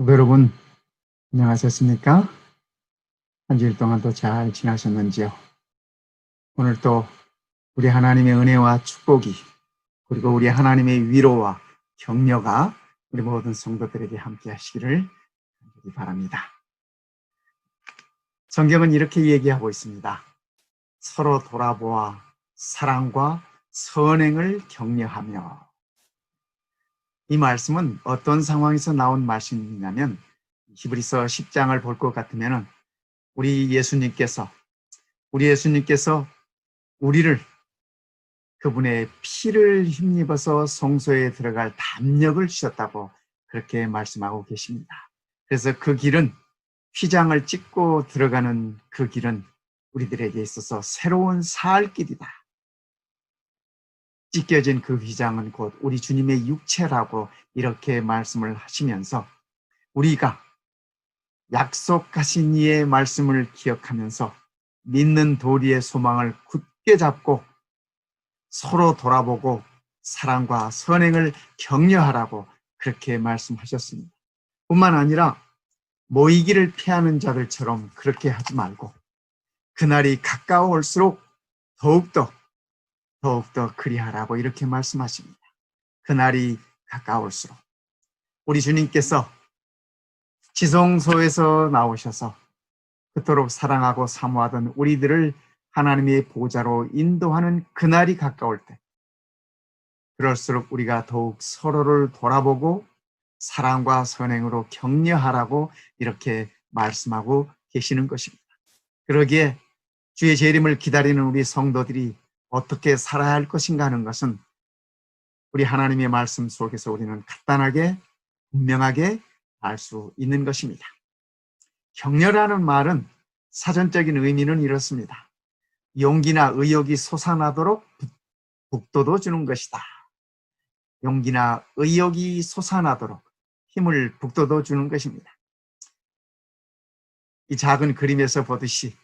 여러분, 안녕하셨습니까? 한 주일 동안 또 잘 지나셨는지요? 오늘 또 우리 하나님의 은혜와 축복이, 그리고 우리 하나님의 위로와 격려가 우리 모든 성도들에게 함께 하시기를 간절히 바랍니다. 성경은 이렇게 얘기하고 있습니다. 서로 돌아보아 사랑과 선행을 격려하며. 이 말씀은 어떤 상황에서 나온 말씀이냐면 히브리서 10장을 볼 것 같으면 우리 예수님께서 우리를 그분의 피를 힘입어서 성소에 들어갈 담력을 주셨다고 그렇게 말씀하고 계십니다. 그래서 그 길은, 휘장을 찍고 들어가는 그 길은 우리들에게 있어서 새로운 살 길이다. 찢겨진 그 휘장은 곧 우리 주님의 육체라고 이렇게 말씀을 하시면서, 우리가 약속하신 이의 말씀을 기억하면서 믿는 도리의 소망을 굳게 잡고 서로 돌아보고 사랑과 선행을 격려하라고 그렇게 말씀하셨습니다. 뿐만 아니라 모이기를 피하는 자들처럼 그렇게 하지 말고 그날이 가까워올수록 더욱더 그리하라고 이렇게 말씀하십니다. 그날이 가까울수록. 우리 주님께서 지성소에서 나오셔서 그토록 사랑하고 사모하던 우리들을 하나님의 보좌로 인도하는 그날이 가까울 때, 그럴수록 우리가 더욱 서로를 돌아보고 사랑과 선행으로 격려하라고 이렇게 말씀하고 계시는 것입니다. 그러기에 주의 재림을 기다리는 우리 성도들이 어떻게 살아야 할 것인가 하는 것은 우리 하나님의 말씀 속에서 우리는 간단하게 분명하게 알 수 있는 것입니다. 격려라는 말은 사전적인 의미는 이렇습니다. 용기나 의욕이 솟아나도록 북돋워 주는 것이다. 용기나 의욕이 솟아나도록 힘을 북돋워 주는 것입니다. 이 작은 그림에서 보듯이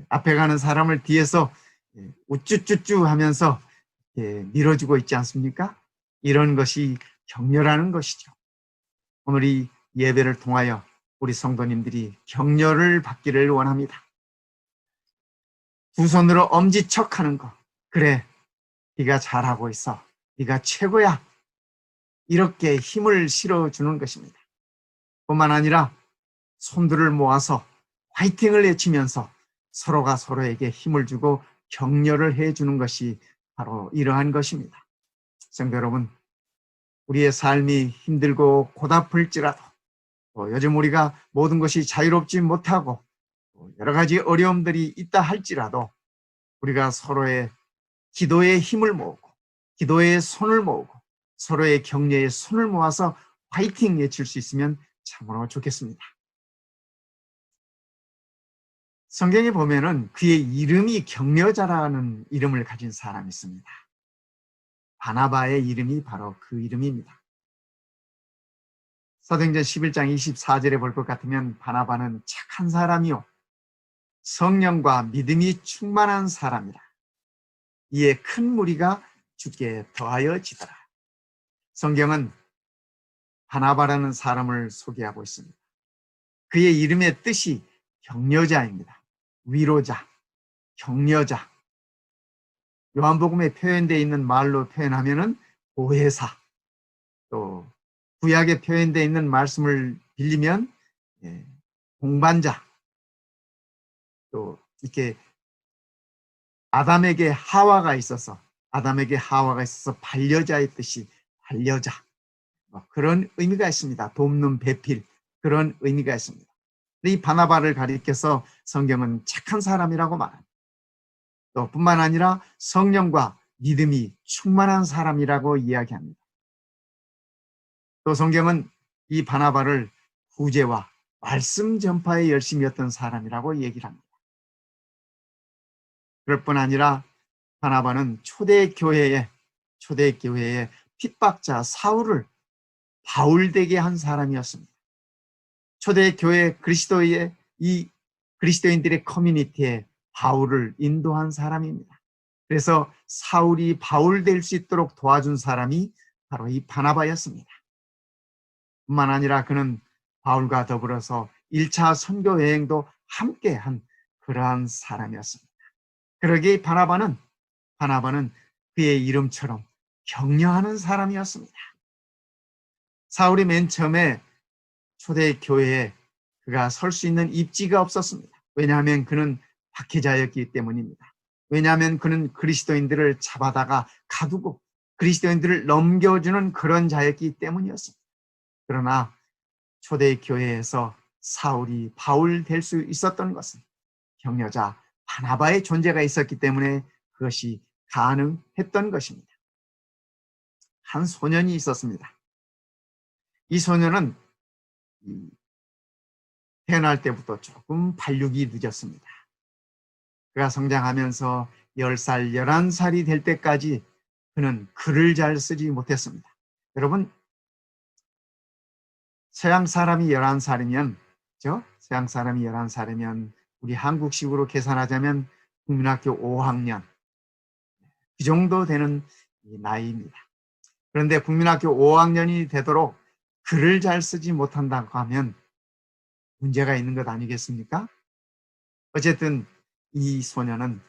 앞에 가는 사람을 뒤에서 우쭈쭈쭈 하면서 밀어주고 있지 않습니까? 이런 것이 격려라는 것이죠. 오늘 이 예배를 통하여 우리 성도님들이 격려를 받기를 원합니다. 두 손으로 엄지척하는 거, 그래, 네가 잘하고 있어, 네가 최고야, 이렇게 힘을 실어주는 것입니다. 뿐만 아니라 손들을 모아서 화이팅을 외치면서 서로가 서로에게 힘을 주고 격려를 해주는 것이 바로 이러한 것입니다. 성도 여러분, 우리의 삶이 힘들고 고달플지라도, 요즘 우리가 모든 것이 자유롭지 못하고 여러 가지 어려움들이 있다 할지라도 우리가 서로의 기도의 힘을 모으고 기도의 손을 모으고 서로의 격려의 손을 모아서 화이팅 외칠 수 있으면 참으로 좋겠습니다. 성경에 보면은 그의 이름이 격려자라는 이름을 가진 사람이 있습니다. 바나바의 이름이 바로 그 이름입니다. 사도행전 11장 24절에 볼 것 같으면 바나바는 착한 사람이요 성령과 믿음이 충만한 사람이라. 이에 큰 무리가 주께 더하여 지더라. 성경은 바나바라는 사람을 소개하고 있습니다. 그의 이름의 뜻이 격려자입니다. 위로자, 격려자. 요한복음에 표현되어 있는 말로 표현하면은 보혜사, 또 구약에 표현되어 있는 말씀을 빌리면 동반자, 또 이렇게 아담에게 하와가 있어서 반려자의 뜻이 반려자, 그런 의미가 있습니다. 돕는 배필, 그런 의미가 있습니다. 이 바나바를 가리켜서 성경은 착한 사람이라고 말합니다. 또 뿐만 아니라 성령과 믿음이 충만한 사람이라고 이야기합니다. 또 성경은 이 바나바를 구제와 말씀 전파에 열심이었던 사람이라고 얘기를 합니다. 그럴 뿐 아니라 바나바는 초대교회에 핍박자 사울을 바울되게 한 사람이었습니다. 초대교회 그리스도인들의 커뮤니티에 바울을 인도한 사람입니다. 그래서 사울이 바울 될 수 있도록 도와준 사람이 바로 이 바나바였습니다. 뿐만 아니라 그는 바울과 더불어서 1차 선교 여행도 함께한 그러한 사람이었습니다. 그러기에 바나바는 그의 이름처럼 격려하는 사람이었습니다. 사울이 맨 처음에 초대교회에 그가 설 수 있는 입지가 없었습니다. 왜냐하면 그는 박해자였기 때문입니다. 왜냐하면 그는 그리스도인들을 잡아다가 가두고 그리스도인들을 넘겨주는 그런 자였기 때문이었습니다. 그러나 초대교회에서 사울이 바울 될 수 있었던 것은 격려자 바나바의 존재가 있었기 때문에 그것이 가능했던 것입니다. 한 소년이 있었습니다. 이 소년은 태어날 때부터 조금 발육이 늦었습니다. 그가 성장하면서 10살, 11살이 될 때까지 그는 글을 잘 쓰지 못했습니다. 여러분, 서양 사람이 11살이면, 서양 사람이 11살이면 우리 한국식으로 계산하자면 국민학교 5학년, 그 정도 되는 나이입니다. 그런데 국민학교 5학년이 되도록 글을 잘 쓰지 못한다고 하면 문제가 있는 것 아니겠습니까? 어쨌든 이 소년은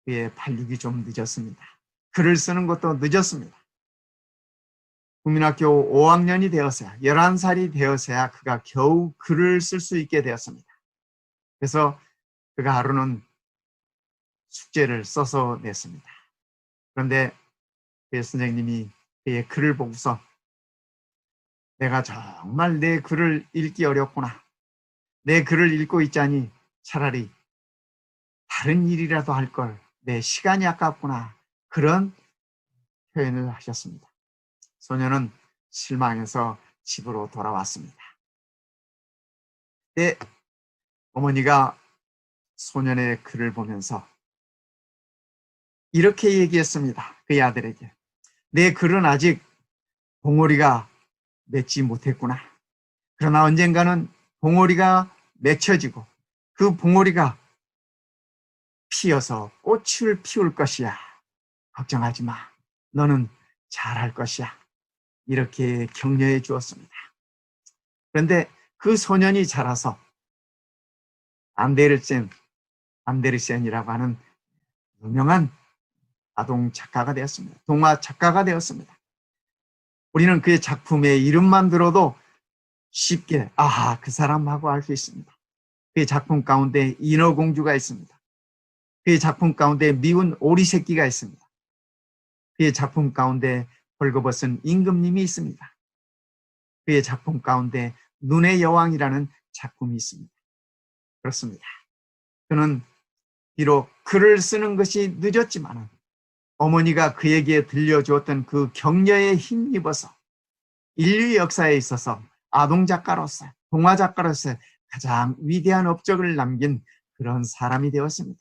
그의 발육이 좀 늦었습니다. 글을 쓰는 것도 늦었습니다. 국민학교 5학년이 되어서야, 11살이 되어서야 그가 겨우 글을 쓸 수 있게 되었습니다. 그래서 그가 하루는 숙제를 써서 냈습니다. 그런데 그의 선생님이 그의 글을 보고서 내가 정말 내 글을 읽기 어렵구나. 내 글을 읽고 있자니 차라리 다른 일이라도 할 걸. 내 시간이 아깝구나. 그런 표현을 하셨습니다. 소년은 실망해서 집으로 돌아왔습니다. 그때 어머니가 소년의 글을 보면서 이렇게 얘기했습니다. 그의 아들에게. 내 글은 아직 봉오리가 맺지 못했구나. 그러나 언젠가는 봉오리가 맺혀지고 그 봉오리가 피어서 꽃을 피울 것이야. 걱정하지 마. 너는 잘할 것이야. 이렇게 격려해 주었습니다. 그런데 그 소년이 자라서 안데르센이라고 하는 유명한 아동 작가가 되었습니다. 동화 작가가 되었습니다. 우리는 그의 작품의 이름만 들어도 쉽게 그 사람하고 알 수 있습니다. 그의 작품 가운데 인어공주가 있습니다. 그의 작품 가운데 미운 오리 새끼가 있습니다. 그의 작품 가운데 벌거벗은 임금님이 있습니다. 그의 작품 가운데 눈의 여왕이라는 작품이 있습니다. 그렇습니다. 그는 비록 글을 쓰는 것이 늦었지만 어머니가 그에게 들려주었던 그 격려에 힘입어서 인류 역사에 있어서 아동 작가로서, 동화 작가로서 가장 위대한 업적을 남긴 그런 사람이 되었습니다.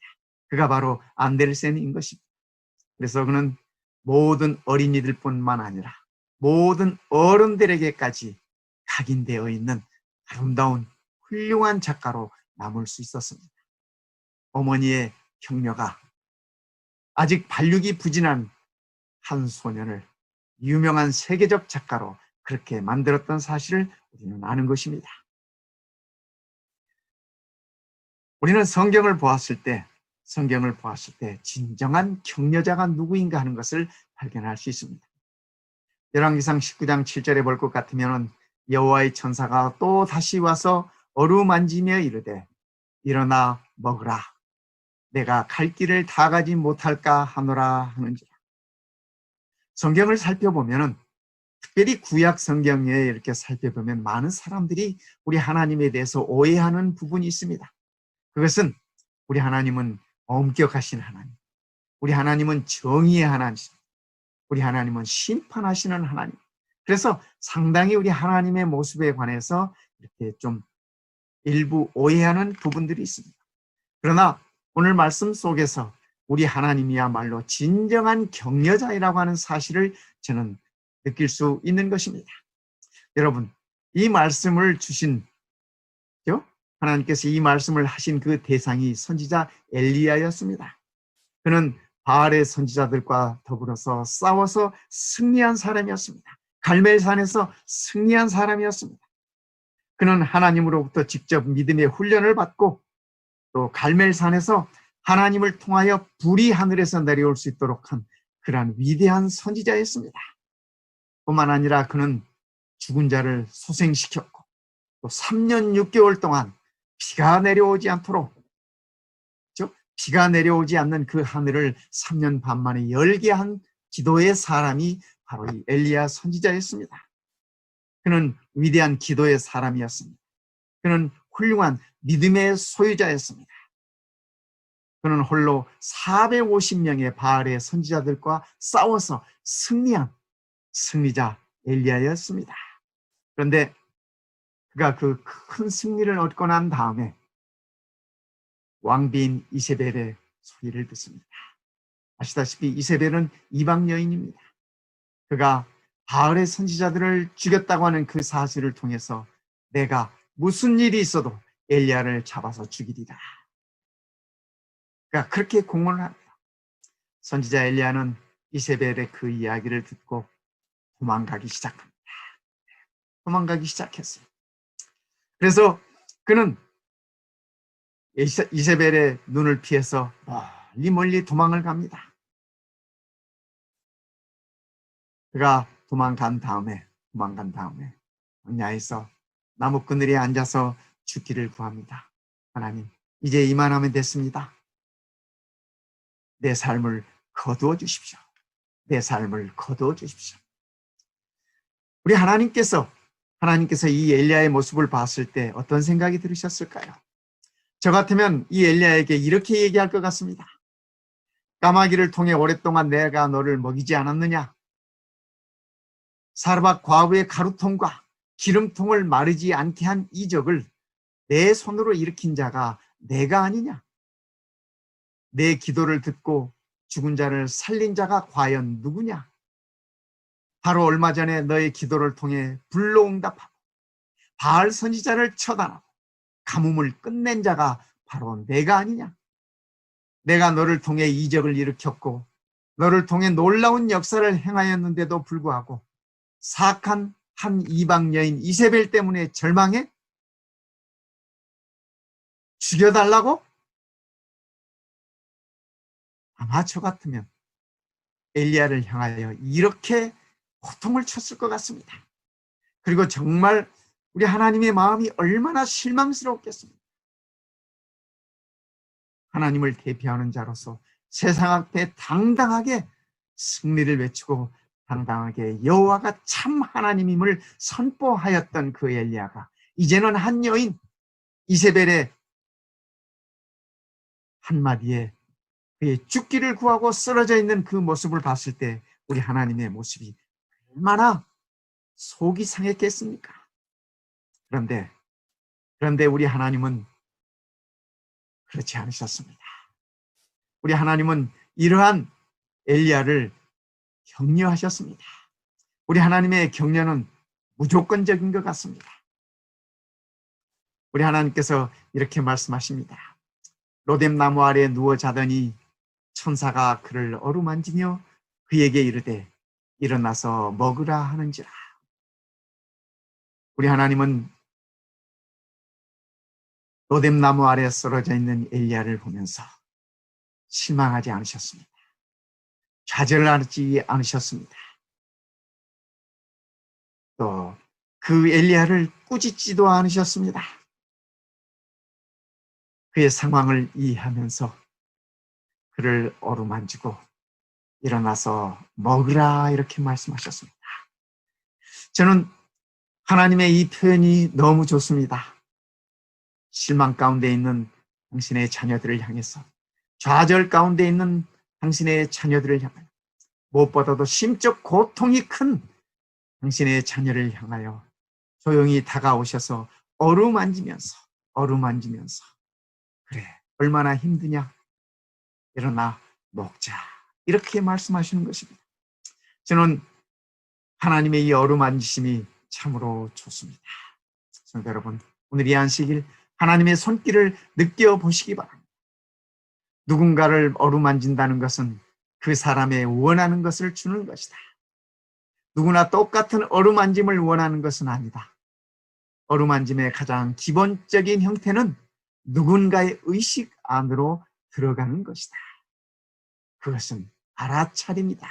그가 바로 안데르센인 것입니다. 그래서 그는 모든 어린이들뿐만 아니라 모든 어른들에게까지 각인되어 있는 아름다운 훌륭한 작가로 남을 수 있었습니다. 어머니의 격려가 아직 발육이 부진한 한 소년을 유명한 세계적 작가로 그렇게 만들었던 사실을 우리는 아는 것입니다. 우리는 성경을 보았을 때 진정한 격려자가 누구인가 하는 것을 발견할 수 있습니다. 열왕기상 19장 7절에 볼 것 같으면 여호와의 천사가 또 다시 와서 어루만지며 이르되 일어나 먹으라. 내가 갈 길을 다 가지 못할까 하노라 하는지라. 성경을 살펴보면 특별히 구약 성경에 이렇게 살펴보면 많은 사람들이 우리 하나님에 대해서 오해하는 부분이 있습니다. 그것은 우리 하나님은 엄격하신 하나님, 우리 하나님은 정의의 하나님, 우리 하나님은 심판하시는 하나님. 그래서 상당히 우리 하나님의 모습에 관해서 이렇게 좀 일부 오해하는 부분들이 있습니다. 그러나 오늘 말씀 속에서 우리 하나님이야말로 진정한 격려자이라고 하는 사실을 저는 느낄 수 있는 것입니다. 여러분, 이 말씀을 주신 하나님께서 이 말씀을 하신 그 대상이 선지자 엘리야였습니다. 그는 바알의 선지자들과 더불어서 싸워서 승리한 사람이었습니다. 갈멜산에서 승리한 사람이었습니다. 그는 하나님으로부터 직접 믿음의 훈련을 받고 또 갈멜산에서 하나님을 통하여 불이 하늘에서 내려올 수 있도록 한 그러한 위대한 선지자였습니다. 뿐만 아니라 그는 죽은 자를 소생시켰고 또 3년 6개월 동안 비가 내려오지 않도록, 비가 내려오지 않는 그 하늘을 3년 반 만에 열게 한 기도의 사람이 바로 이 엘리야 선지자였습니다. 그는 위대한 기도의 사람이었습니다. 그는 훌륭한 믿음의 소유자였습니다. 그는 홀로 450명의 바알의 선지자들과 싸워서 승리한 승리자 엘리야였습니다. 그런데 그가 그 큰 승리를 얻고 난 다음에 왕비인 이세벨의 소리를 듣습니다. 아시다시피 이세벨은 이방 여인입니다. 그가 바알의 선지자들을 죽였다고 하는 그 사실을 통해서 내가 무슨 일이 있어도 엘리야를 잡아서 죽이리라. 그러니까 그렇게 공언을 합니다. 선지자 엘리야는 이세벨의 그 이야기를 듣고 도망가기 시작합니다. 도망가기 시작했어요. 그래서 그는 이세벨의 눈을 피해서 멀리 도망을 갑니다. 그가 도망간 다음에 광야에서 나무 그늘에 앉아서 죽기를 구합니다. 하나님, 이제 이만하면 됐습니다. 내 삶을 거두어 주십시오. 내 삶을 거두어 주십시오. 우리 하나님께서 이 엘리야의 모습을 봤을 때 어떤 생각이 들으셨을까요? 저 같으면 이 엘리야에게 이렇게 얘기할 것 같습니다. 까마귀를 통해 오랫동안 내가 너를 먹이지 않았느냐? 사르밧 과부의 가루통과 기름통을 마르지 않게 한 이적을 내 손으로 일으킨 자가 내가 아니냐? 내 기도를 듣고 죽은 자를 살린 자가 과연 누구냐? 바로 얼마 전에 너의 기도를 통해 불로응답하고 바알 선지자를 처단하고 가뭄을 끝낸 자가 바로 내가 아니냐? 내가 너를 통해 이적을 일으켰고 너를 통해 놀라운 역사를 행하였는데도 불구하고 사악한 한 이방 여인 이세벨 때문에 절망해? 죽여달라고? 아마 저 같으면 엘리야를 향하여 이렇게 고통을 쳤을 것 같습니다. 그리고 정말 우리 하나님의 마음이 얼마나 실망스러웠겠습니까? 하나님을 대표하는 자로서 세상 앞에 당당하게 승리를 외치고 당당하게 여호와가 참 하나님임을 선포하였던 그 엘리야가 이제는 한 여인 이세벨의 한마디에 그의 죽기를 구하고 쓰러져 있는 그 모습을 봤을 때 우리 하나님의 모습이 얼마나 속이 상했겠습니까? 그런데 우리 하나님은 그렇지 않으셨습니다. 우리 하나님은 이러한 엘리야를 격려하셨습니다. 우리 하나님의 격려는 무조건적인 것 같습니다. 우리 하나님께서 이렇게 말씀하십니다. 로뎀나무 아래에 누워 자더니 천사가 그를 어루만지며 그에게 이르되 일어나서 먹으라 하는지라. 우리 하나님은 로뎀나무 아래에 쓰러져 있는 엘리야를 보면서 실망하지 않으셨습니다. 좌절하지 않으셨습니다. 또 그 엘리야를 꾸짖지도 않으셨습니다. 그의 상황을 이해하면서 그를 어루만지고 일어나서 먹으라 이렇게 말씀하셨습니다. 저는 하나님의 이 표현이 너무 좋습니다. 실망 가운데 있는 당신의 자녀들을 향해서, 좌절 가운데 있는 당신의 자녀들을 향하여, 무엇보다도 심적 고통이 큰 당신의 자녀를 향하여 조용히 다가오셔서 어루만지면서 그래 얼마나 힘드냐, 일어나 먹자 이렇게 말씀하시는 것입니다. 저는 하나님의 이 어루만지심이 참으로 좋습니다. 성도 여러분, 오늘 이 안식일 하나님의 손길을 느껴보시기 바랍니다. 누군가를 어루만진다는 것은 그 사람의 원하는 것을 주는 것이다. 누구나 똑같은 어루만짐을 원하는 것은 아니다. 어루만짐의 가장 기본적인 형태는 누군가의 의식 안으로 들어가는 것이다. 그것은 알아차림이다.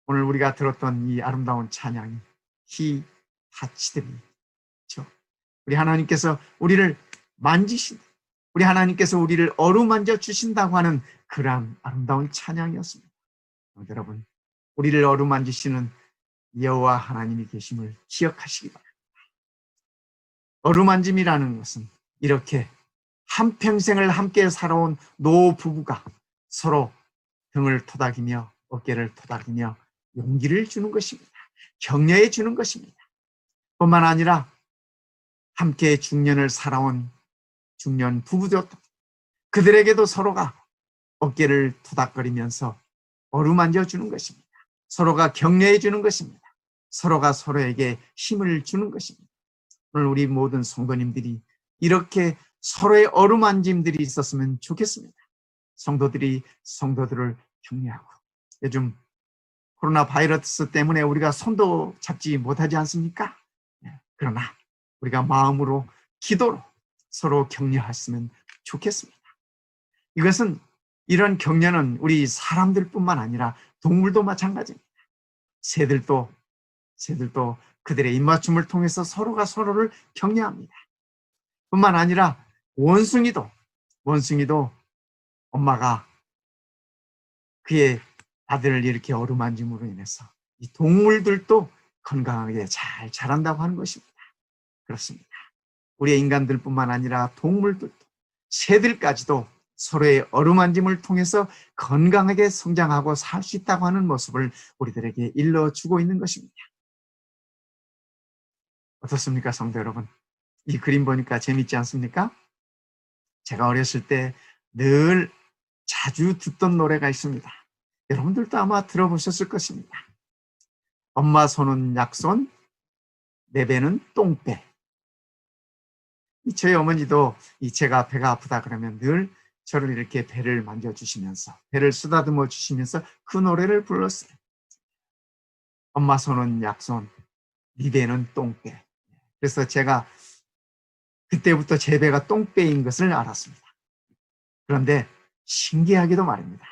오늘 우리가 들었던 이 아름다운 찬양이 He touched me. 그렇죠? 우리 하나님께서 우리를 만지신다. 우리 하나님께서 우리를 어루만져 주신다고 하는 그러한 아름다운 찬양이었습니다. 여러분, 우리를 어루만지시는 여호와 하나님이 계심을 기억하시기 바랍니다. 어루만짐이라는 것은 이렇게 한평생을 함께 살아온 노부부가 서로 등을 토닥이며 어깨를 토닥이며 용기를 주는 것입니다. 격려해 주는 것입니다. 뿐만 아니라 함께 중년을 살아온 중년 부부도 그들에게도 서로가 어깨를 토닥거리면서 어루만져 주는 것입니다. 서로가 격려해 주는 것입니다. 서로가 서로에게 힘을 주는 것입니다. 오늘 우리 모든 성도님들이 이렇게 서로의 어루만짐들이 있었으면 좋겠습니다. 성도들이 성도들을 격려하고, 요즘 코로나 바이러스 때문에 우리가 손도 잡지 못하지 않습니까? 그러나 우리가 마음으로, 기도로 서로 격려했으면 좋겠습니다. 이런 격려는 우리 사람들뿐만 아니라 동물도 마찬가지입니다. 새들도 그들의 입맞춤을 통해서 서로가 서로를 격려합니다. 뿐만 아니라 원숭이도 엄마가 그의 아들을 이렇게 어루만짐으로 인해서 이 동물들도 건강하게 잘 자란다고 하는 것입니다. 그렇습니다. 우리의 인간들뿐만 아니라 동물들도, 새들까지도 서로의 어루만짐을 통해서 건강하게 성장하고 살 수 있다고 하는 모습을 우리들에게 일러주고 있는 것입니다. 어떻습니까, 성도 여러분? 이 그림 보니까 재밌지 않습니까? 제가 어렸을 때 늘 자주 듣던 노래가 있습니다. 여러분들도 아마 들어보셨을 것입니다. 엄마 손은 약손, 내 배는 똥배. 저희 어머니도 제가 배가 아프다 그러면 늘 저를 이렇게 배를 만져주시면서, 배를 쓰다듬어 주시면서 그 노래를 불렀어요. 엄마 손은 약손, 네 배는 똥배. 그래서 제가 그때부터 제 배가 똥배인 것을 알았습니다. 그런데 신기하게도 말입니다.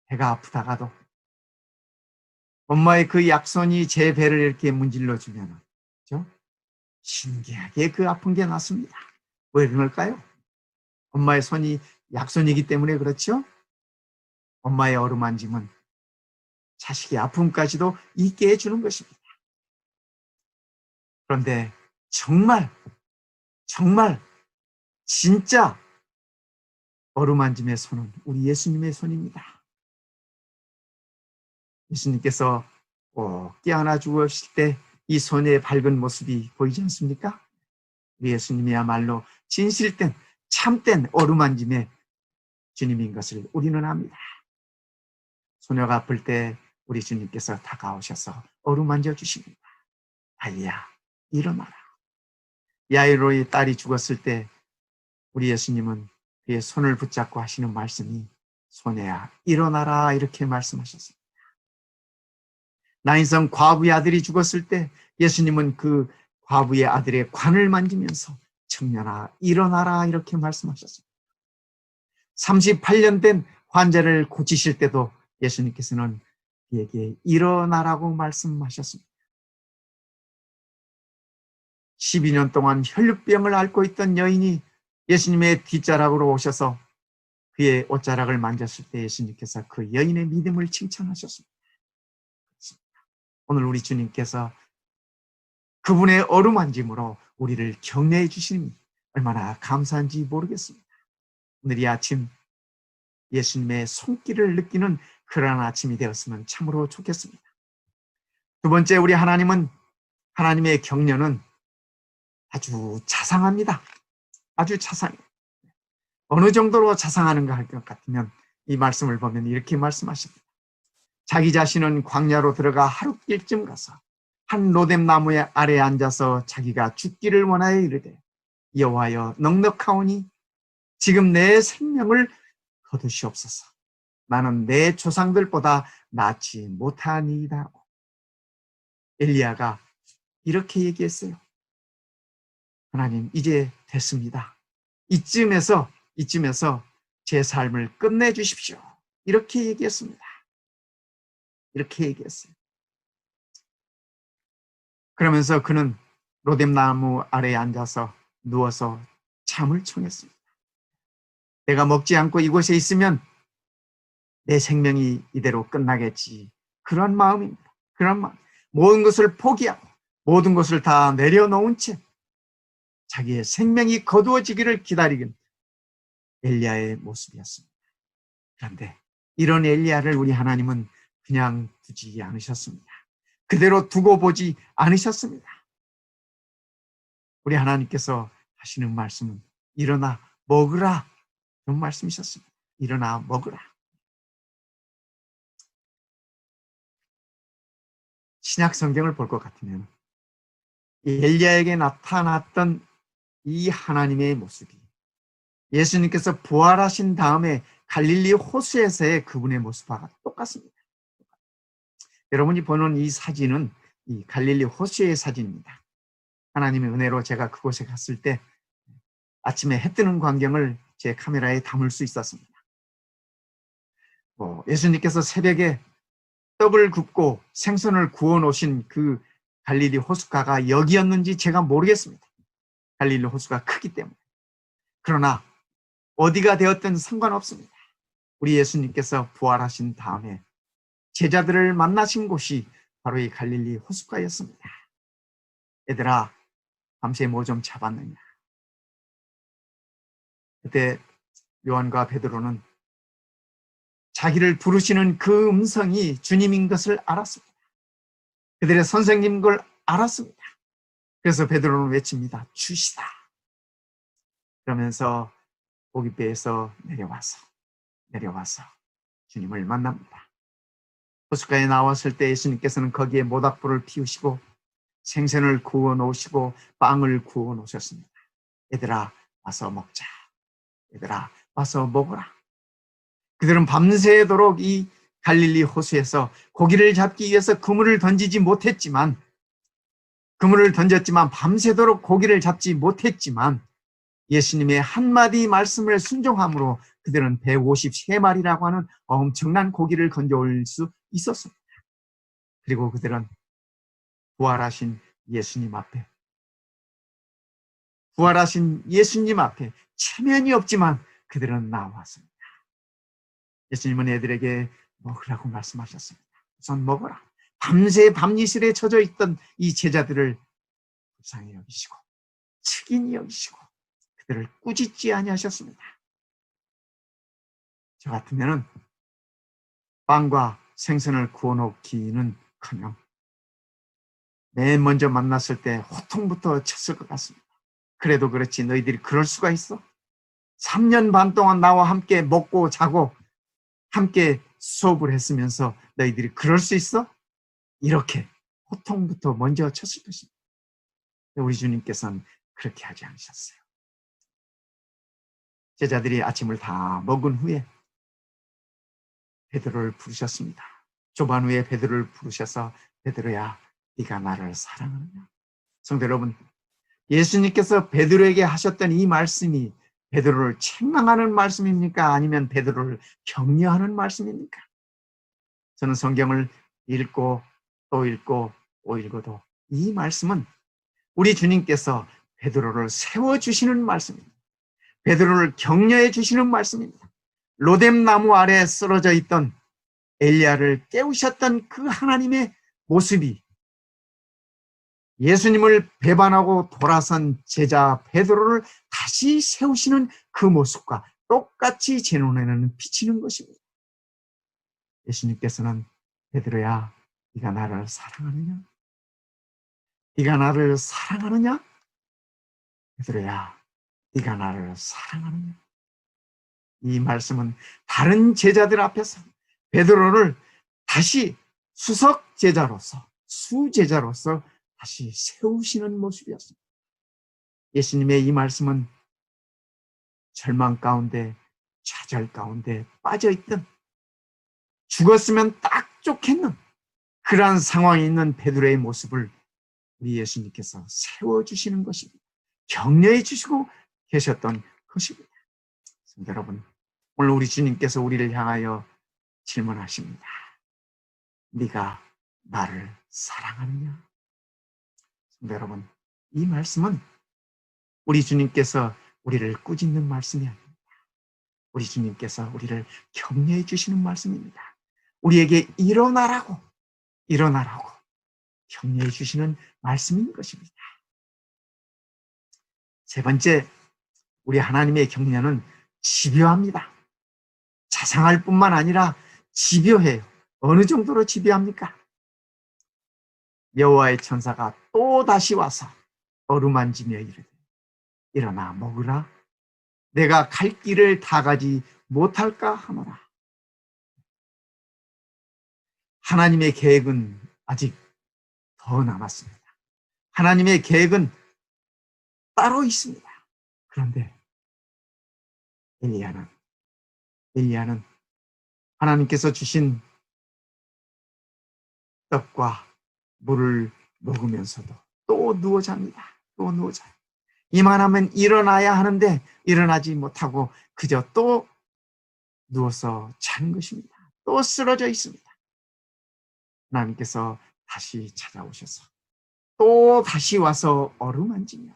배가 아프다가도 엄마의 그 약손이 제 배를 이렇게 문질러 주면, 그렇죠? 신기하게 그 아픈 게 낫습니다. 왜 그럴까요? 엄마의 손이 약손이기 때문에 그렇죠? 엄마의 어루만짐은 자식의 아픔까지도 잊게 해주는 것입니다. 그런데 정말 진짜 어루만짐의 손은 우리 예수님의 손입니다. 예수님께서 깨어나 죽으실 때 이 손의 밝은 모습이 보이지 않습니까? 우리 예수님이야말로 진실된, 참된 어루만짐의 주님인 것을 우리는 압니다. 소녀가 아플 때 우리 주님께서 다가오셔서 어루만져 주십니다. 아이야, 일어나라. 야이로의 딸이 죽었을 때 우리 예수님은 그의 손을 붙잡고 하시는 말씀이, 소녀야, 일어나라, 이렇게 말씀하셨습니다. 나인성 과부의 아들이 죽었을 때 예수님은 그 과부의 아들의 관을 만지면서, 청년아, 일어나라, 이렇게 말씀하셨습니다. 38년 된 환자를 고치실 때도 예수님께서는 그에게 일어나라고 말씀하셨습니다. 12년 동안 혈루병을 앓고 있던 여인이 예수님의 뒷자락으로 오셔서 그의 옷자락을 만졌을 때 예수님께서 그 여인의 믿음을 칭찬하셨습니다. 오늘 우리 주님께서 그분의 어루만짐으로 우리를 격려해 주시니 얼마나 감사한지 모르겠습니다. 오늘 이 아침 예수님의 손길을 느끼는 그러한 아침이 되었으면 참으로 좋겠습니다. 두 번째, 우리 하나님의 격려는 아주 자상합니다. 아주 자상해요. 어느 정도로 자상하는가 할 것 같으면 이 말씀을 보면 이렇게 말씀하십니다. 자기 자신은 광야로 들어가 하룻길쯤 가서 한 로뎀 나무의 아래에 앉아서 자기가 죽기를 원하여 이르되, 여호와여, 넉넉하오니 지금 내 생명을 거두시옵소서. 나는 내 조상들보다 낫지 못하니이다. 엘리야가 이렇게 얘기했어요. 하나님, 이제 됐습니다. 이쯤에서 제 삶을 끝내주십시오. 이렇게 얘기했습니다. 이렇게 얘기했어요. 그러면서 그는 로뎀나무 아래에 앉아서 누워서 잠을 청했습니다. 내가 먹지 않고 이곳에 있으면 내 생명이 이대로 끝나겠지. 그런 마음입니다. 그런 마음. 모든 것을 포기하고 모든 것을 다 내려놓은 채 자기의 생명이 거두어지기를 기다리는 엘리야의 모습이었습니다. 그런데 이런 엘리야를 우리 하나님은 그냥 두지 않으셨습니다. 그대로 두고 보지 않으셨습니다. 우리 하나님께서 하시는 말씀은 일어나 먹으라, 그런 말씀이셨습니다. 일어나 먹으라. 신약 성경을 볼 것 같으면 엘리야에게 나타났던 이 하나님의 모습이 예수님께서 부활하신 다음에 갈릴리 호수에서의 그분의 모습과 똑같습니다. 여러분이 보는 이 사진은 이 갈릴리 호수의 사진입니다. 하나님의 은혜로 제가 그곳에 갔을 때 아침에 해 뜨는 광경을 제 카메라에 담을 수 있었습니다. 예수님께서 새벽에 떡을 굽고 생선을 구워 놓으신 그 갈릴리 호숫가가 여기였는지 제가 모르겠습니다. 갈릴리 호수가 크기 때문에. 그러나 어디가 되었든 상관없습니다. 우리 예수님께서 부활하신 다음에 제자들을 만나신 곳이 바로 이 갈릴리 호숫가였습니다. 얘들아, 밤새 뭐 좀 잡았느냐? 그때 요한과 베드로는 자기를 부르시는 그 음성이 주님인 것을 알았습니다. 그들의 선생님인 걸 알았습니다. 그래서 베드로는 외칩니다. 주시다. 그러면서 고깃배에서 내려와서 주님을 만납니다. 호숫가에 나왔을 때 예수님께서는 거기에 모닥불을 피우시고 생선을 구워 놓으시고 빵을 구워 놓으셨습니다. 얘들아, 와서 먹자. 얘들아, 와서 먹어라. 그들은 밤새도록 이 갈릴리 호수에서 고기를 잡기 위해서 그물을 던졌지만 밤새도록 고기를 잡지 못했지만 예수님의 한마디 말씀을 순종함으로 그들은 153마리라고 하는 엄청난 고기를 건져올 수 있었습니다. 그리고 그들은 부활하신 예수님 앞에 체면이 없지만 그들은 나왔습니다. 예수님은 애들에게 먹으라고 말씀하셨습니다. 우선 먹어라. 밤새 밤이슬에 젖어 있던 이 제자들을 불쌍히 여기시고 측인히 여기시고 그들을 꾸짖지 아니하셨습니다. 저 같으면은 빵과 생선을 구워놓기는커녕 맨 먼저 만났을 때 호통부터 쳤을 것 같습니다. 그래도 그렇지 너희들이 그럴 수가 있어? 3년 반 동안 나와 함께 먹고 자고 함께 수업을 했으면서 너희들이 그럴 수 있어? 이렇게 호통부터 먼저 쳤을 것입니다. 우리 주님께서는 그렇게 하지 않으셨어요. 제자들이 아침을 다 먹은 후에 베드로를 부르셨습니다. 조반 후에 베드로를 부르셔서 베드로야, 네가 나를 사랑하느냐? 성도 여러분, 예수님께서 베드로에게 하셨던 이 말씀이 베드로를 책망하는 말씀입니까? 아니면 베드로를 격려하는 말씀입니까? 저는 성경을 읽고 또 읽고 또 읽어도 이 말씀은 우리 주님께서 베드로를 세워주시는 말씀입니다. 베드로를 격려해 주시는 말씀입니다. 로뎀나무 아래에 쓰러져 있던 엘리야를 깨우셨던 그 하나님의 모습이 예수님을 배반하고 돌아선 제자 베드로를 다시 세우시는 그 모습과 똑같이 제 눈에는 비치는 것입니다. 예수님께서는 베드로야, 네가 나를 사랑하느냐? 네가 나를 사랑하느냐? 베드로야, 네가 나를 사랑하느냐? 이 말씀은 다른 제자들 앞에서 베드로를 다시 수석 제자로서, 수제자로서 다시 세우시는 모습이었습니다. 예수님의 이 말씀은 절망 가운데, 좌절 가운데 빠져있던, 죽었으면 딱 좋겠는 그러한 상황에 있는 베드로의 모습을 우리 예수님께서 세워주시는 것입니다. 격려해 주시고 계셨던 것입니다. 여러분, 오늘 우리 주님께서 우리를 향하여 질문하십니다. 네가 나를 사랑하느냐? 여러분, 이 말씀은 우리 주님께서 우리를 꾸짖는 말씀이 아닙니다. 우리 주님께서 우리를 격려해 주시는 말씀입니다. 우리에게 일어나라고 격려해 주시는 말씀인 것입니다. 세 번째, 우리 하나님의 격려는 집요합니다. 자상할 뿐만 아니라 집요해요. 어느 정도로 집요합니까? 여호와의 천사가 또 다시 와서 어루만지며 이르되 일어나 먹으라. 내가 갈 길을 다 가지 못할까 하노라. 하나님의 계획은 아직 더 남았습니다. 하나님의 계획은 따로 있습니다. 그런데 엘리야는 하나님께서 주신 떡과 물을 먹으면서도 또 누워 잡니다. 또 누워 자요. 이만하면 일어나야 하는데 일어나지 못하고 그저 또 누워서 자는 것입니다. 또 쓰러져 있습니다. 하나님께서 다시 찾아오셔서 또 다시 와서 어루만지며.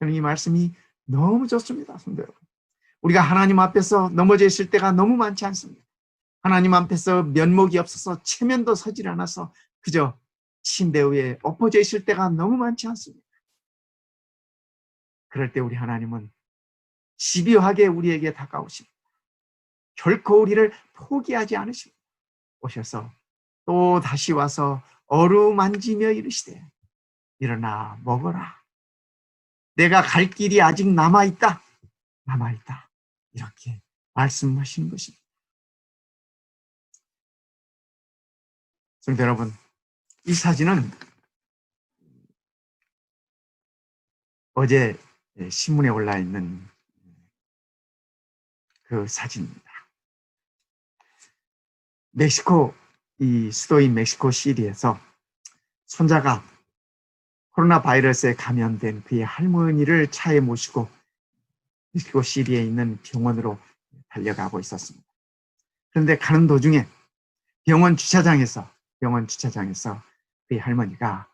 저는 이 말씀이 너무 좋습니다. 성도 여러분, 우리가 하나님 앞에서 넘어져 있을 때가 너무 많지 않습니다. 하나님 앞에서 면목이 없어서 체면도 서질 않아서 그저 침대 위에 엎어져 있을 때가 너무 많지 않습니다. 그럴 때 우리 하나님은 집요하게 우리에게 다가오십니다. 결코 우리를 포기하지 않으십니다. 오셔서 또 다시 와서 어루만지며 이르시되 일어나 먹어라. 내가 갈 길이 아직 남아있다. 이렇게 말씀하시는 것입니다. 성도 여러분, 이 사진은 어제 신문에 올라 있는 그 사진입니다. 멕시코, 이 수도인 멕시코 시리에서 손자가 코로나 바이러스에 감염된 그의 할머니를 차에 모시고 멕시코 시리에 있는 병원으로 달려가고 있었습니다. 그런데 가는 도중에 병원 주차장에서 그의 할머니가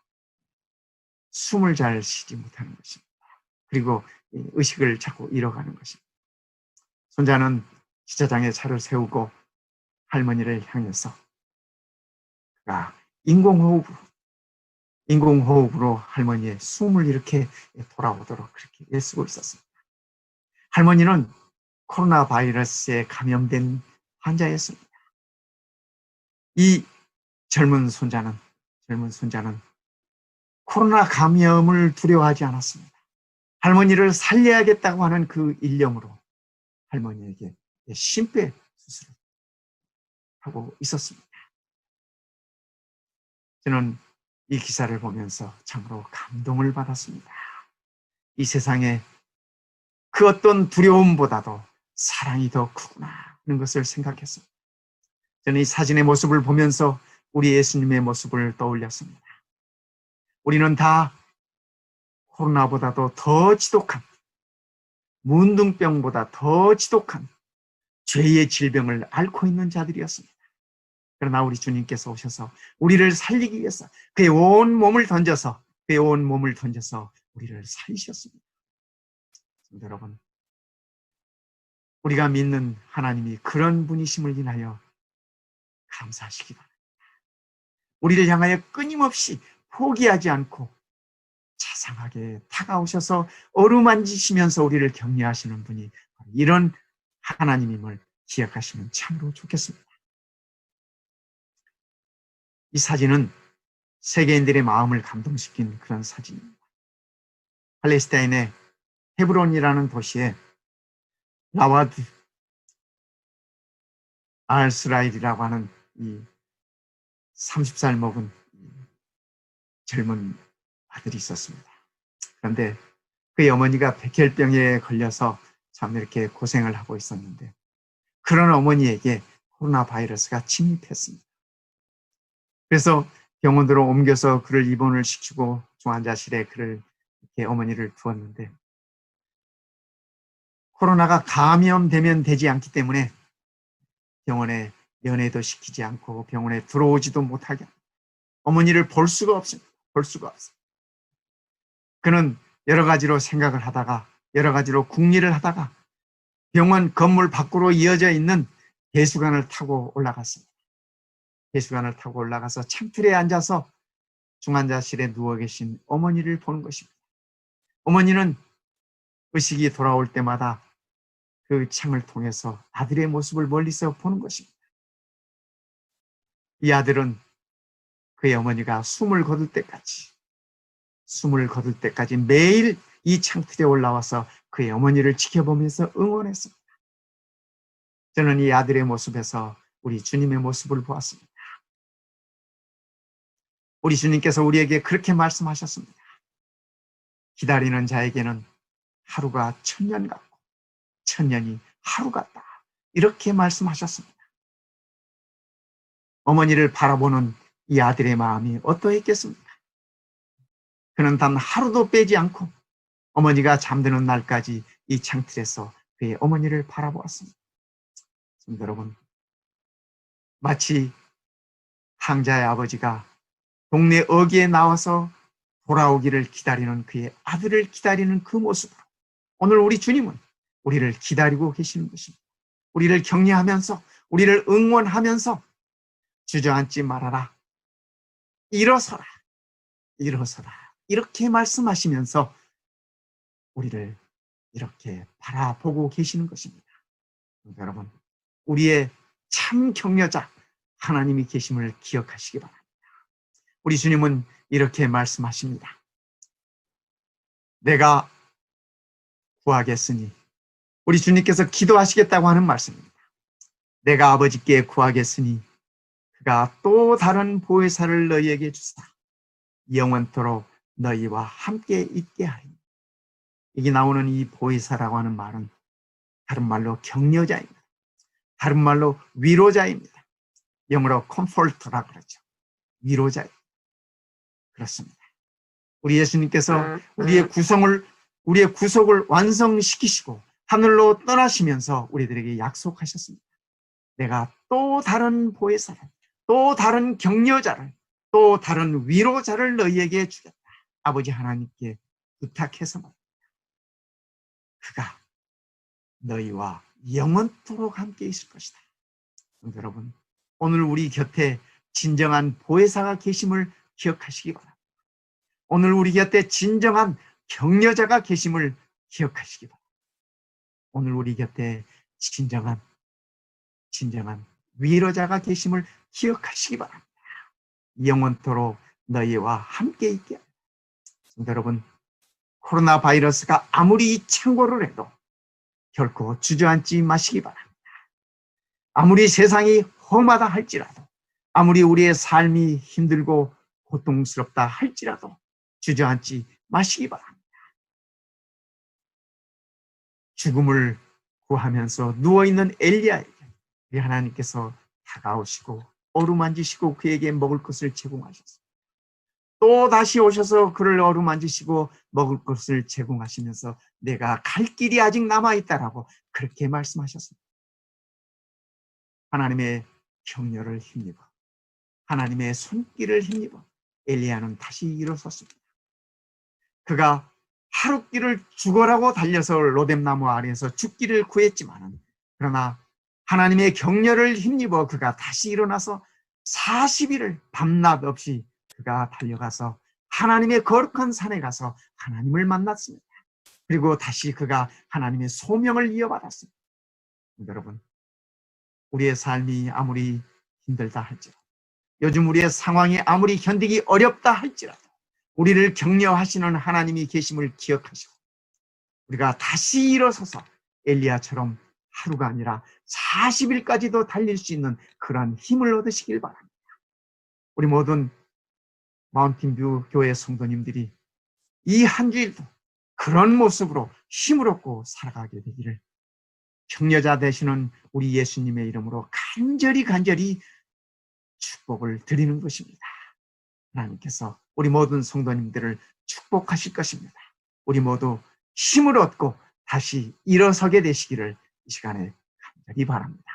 숨을 잘 쉬지 못하는 것입니다. 그리고 의식을 자꾸 잃어가는 것입니다. 손자는 주차장에 차를 세우고 할머니를 향해서 그가 인공호흡으로 할머니의 숨을 이렇게 돌아오도록 그렇게 애쓰고 있었습니다. 할머니는 코로나 바이러스에 감염된 환자였습니다. 이 젊은 손자는 코로나 감염을 두려워하지 않았습니다. 할머니를 살려야겠다고 하는 그 일념으로 할머니에게 심폐수술을 하고 있었습니다. 저는 이 기사를 보면서 참으로 감동을 받았습니다. 이 세상에 그 어떤 두려움보다도 사랑이 더 크구나 하는 것을 생각했습니다. 저는 이 사진의 모습을 보면서 우리 예수님의 모습을 떠올렸습니다. 우리는 다 코로나보다도 더 지독한, 문둥병보다 더 지독한 죄의 질병을 앓고 있는 자들이었습니다. 그러나 우리 주님께서 오셔서 우리를 살리기 위해서 그의 온 몸을 던져서 우리를 살리셨습니다. 여러분, 우리가 믿는 하나님이 그런 분이심을 인하여 감사하시기 바랍니다. 우리를 향하여 끊임없이 포기하지 않고 자상하게 다가오셔서 어루만지시면서 우리를 격려하시는 분이 이런 하나님임을 기억하시면 참으로 좋겠습니다. 이 사진은 세계인들의 마음을 감동시킨 그런 사진입니다. 팔레스타인의 헤브론이라는 도시에 라와드 알스라일이라고 하는 이 30살 먹은 젊은 아들이 있었습니다. 그런데 그의 어머니가 백혈병에 걸려서 참 이렇게 고생을 하고 있었는데 그런 어머니에게 코로나 바이러스가 침입했습니다. 그래서 병원으로 옮겨서 그를 입원을 시키고 중환자실에 그를 이렇게 어머니를 두었는데 코로나가 감염되면 되지 않기 때문에 병원에 면회도 시키지 않고 병원에 들어오지도 못하게 어머니를 볼 수가 없습니다. 볼 수가 없습니다. 그는 여러 가지로 생각을 하다가 여러 가지로 궁리를 하다가 병원 건물 밖으로 이어져 있는 배수관을 타고 올라갔습니다. 배수관을 타고 올라가서 창틀에 앉아서 중환자실에 누워 계신 어머니를 보는 것입니다. 어머니는 의식이 돌아올 때마다 그 창을 통해서 아들의 모습을 멀리서 보는 것입니다. 이 아들은 그의 어머니가 숨을 거둘 때까지 매일 이 창틀에 올라와서 그의 어머니를 지켜보면서 응원했습니다. 저는 이 아들의 모습에서 우리 주님의 모습을 보았습니다. 우리 주님께서 우리에게 그렇게 말씀하셨습니다. 기다리는 자에게는 하루가 천년 같고 천년이 하루 같다. 이렇게 말씀하셨습니다. 어머니를 바라보는 이 아들의 마음이 어떠했겠습니까? 그는 단 하루도 빼지 않고 어머니가 잠드는 날까지 이 창틀에서 그의 어머니를 바라보았습니다. 여러분, 마치 항자의 아버지가 동네 어귀에 나와서 돌아오기를 기다리는 그의 아들을 기다리는 그 모습으로 오늘 우리 주님은 우리를 기다리고 계시는 것입니다. 우리를 격려하면서 우리를 응원하면서 주저앉지 말아라. 일어서라. 일어서라. 이렇게 말씀하시면서 우리를 이렇게 바라보고 계시는 것입니다. 여러분, 우리의 참 격려자 하나님이 계심을 기억하시기 바랍니다. 우리 주님은 이렇게 말씀하십니다. 내가 구하겠으니, 우리 주님께서 기도하시겠다고 하는 말씀입니다. 내가 아버지께 구하겠으니 그가 또 다른 보혜사를 너희에게 주사 영원토록 너희와 함께 있게 하리니. 여기 나오는 이 보혜사라고 하는 말은 다른 말로 격려자입니다. 다른 말로 위로자입니다. 영어로 comfort라고 그러죠. 위로자입니다. 그렇습니다. 우리 예수님께서 우리의 구속을 완성시키시고 하늘로 떠나시면서 우리들에게 약속하셨습니다. 내가 또 다른 보혜사를, 또 다른 격려자를, 또 다른 위로자를 너희에게 주겠다. 아버지 하나님께 부탁해서 말입니다. 그가 너희와 영원토록 함께 있을 것이다. 여러분, 오늘 우리 곁에 진정한 보혜사가 계심을 기억하시기 바랍니다. 오늘 우리 곁에 진정한 격려자가 계심을 기억하시기 바랍니다. 오늘 우리 곁에 진정한 위로자가 계심을 기억하시기 바랍니다. 영원토록 너희와 함께 있게 합니다. 여러분, 코로나 바이러스가 아무리 창궐을 해도 결코 주저앉지 마시기 바랍니다. 아무리 세상이 험하다 할지라도, 아무리 우리의 삶이 힘들고 고통스럽다 할지라도 주저앉지 마시기 바랍니다. 죽음을 구하면서 누워있는 엘리야에게 우리 하나님께서 다가오시고 어루만지시고 그에게 먹을 것을 제공하셨습니다. 또 다시 오셔서 그를 어루만지시고 먹을 것을 제공하시면서 내가 갈 길이 아직 남아있다라고 그렇게 말씀하셨습니다. 하나님의 격려를 힘입어, 하나님의 손길을 힘입어 엘리야는 다시 일어섰습니다. 그가 하룻길을 죽어라고 달려서 로뎀나무 아래에서 죽기를 구했지만, 그러나 하나님의 격려를 힘입어 그가 다시 일어나서 40일을 밤낮 없이 그가 달려가서 하나님의 거룩한 산에 가서 하나님을 만났습니다. 그리고 다시 그가 하나님의 소명을 이어받았습니다. 여러분, 우리의 삶이 아무리 힘들다 할지라도, 요즘 우리의 상황이 아무리 견디기 어렵다 할지라도 우리를 격려하시는 하나님이 계심을 기억하시고 우리가 다시 일어서서 엘리야처럼 하루가 아니라 40일까지도 달릴 수 있는 그러한 힘을 얻으시길 바랍니다. 우리 모든 마운틴뷰 교회 성도님들이 이 한 주일도 그런 모습으로 힘을 얻고 살아가게 되기를 격려자 되시는 우리 예수님의 이름으로 간절히 축복을 드리는 것입니다. 하나님께서 우리 모든 성도님들을 축복하실 것입니다. 우리 모두 힘을 얻고 다시 일어서게 되시기를 이 시간에 간절히 바랍니다.